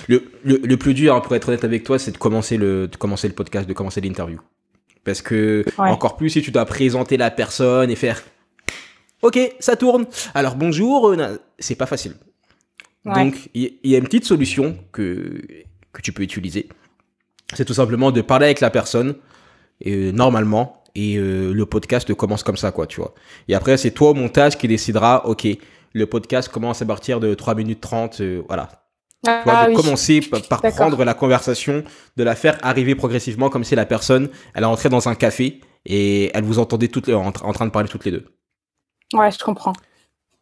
Le plus dur, hein, pour être honnête avec toi, c'est de commencer le podcast, de commencer l'interview. Parce que, Ouais. encore plus si tu dois présenter la personne et faire OK, ça tourne. Alors bonjour, c'est pas facile. Ouais. Donc, il y a une petite solution que tu peux utiliser. C'est tout simplement de parler avec la personne, normalement, et le podcast commence comme ça, quoi, tu vois. Et après, c'est toi au montage qui décidera, OK, le podcast commence à partir de 3 minutes 30, voilà. Tu vois, Ah de oui, commencer par d'accord. prendre la conversation, de la faire arriver progressivement comme si la personne, elle est entrée dans un café et elle vous entendait en train de parler toutes les deux. Ouais, je comprends.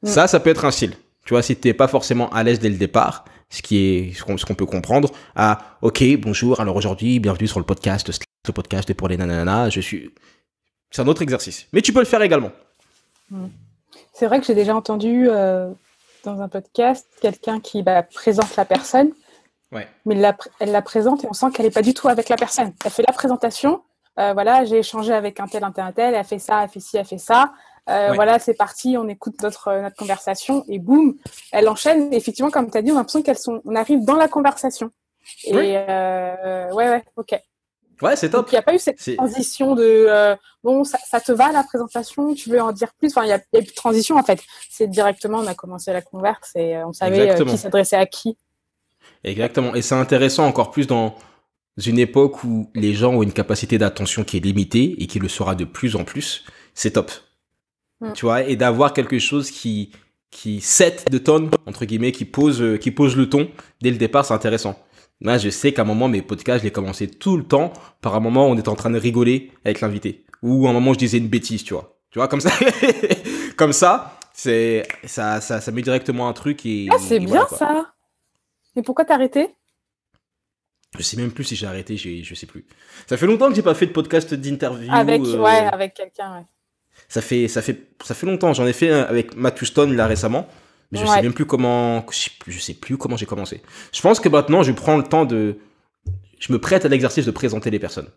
Mm. Ça peut être un style. Tu vois, si t'es pas forcément à l'aise dès le départ, ce qu'on peut comprendre, OK, bonjour, alors aujourd'hui, bienvenue sur le podcast pour les nananas, c'est un autre exercice. Mais tu peux le faire également. Mm. C'est vrai que j'ai déjà entendu dans un podcast quelqu'un qui présente la personne, Ouais. mais elle la présente et on sent qu'elle n'est pas du tout avec la personne. Elle fait la présentation, voilà, j'ai échangé avec un tel, elle a fait ça, elle fait ci, elle fait ça. Ouais. Voilà, c'est parti, on écoute notre conversation et boum, elle enchaîne. Et effectivement, comme tu as dit, on a l'impression on arrive dans la conversation. Et Oui. ouais, ok. Ouais, c'est top. Donc, il n'y a pas eu cette transition de bon, ça te va la présentation, tu veux en dire plus. Enfin, il n'y a plus de transition en fait. C'est directement, on a commencé la converse et on savait qui s'adressait à qui. Exactement. Et c'est intéressant encore plus dans une époque où les gens ont une capacité d'attention qui est limitée et qui le sera de plus en plus. C'est top. Tu vois, et d'avoir quelque chose qui set de tonne, entre guillemets, qui pose le ton dès le départ, c'est intéressant. Moi, je sais qu'à un moment, mes podcasts, je les commençais tout le temps par un moment où on était en train de rigoler avec l'invité. Ou à un moment, je disais une bêtise, tu vois. Tu vois, comme ça. Comme ça, ça met directement un truc et. Ah, c'est et bien voilà, ça. Mais pourquoi t'as arrêté? Je sais même plus si j'ai arrêté, je sais plus. Ça fait longtemps que j'ai pas fait de podcast d'interview. Avec quelqu'un, ouais. Ça fait longtemps. J'en ai fait un avec Matt Houston là récemment. Mais je sais même plus comment, je sais plus comment j'ai commencé. Je pense que maintenant, je prends le temps je me prête à l'exercice de présenter les personnes.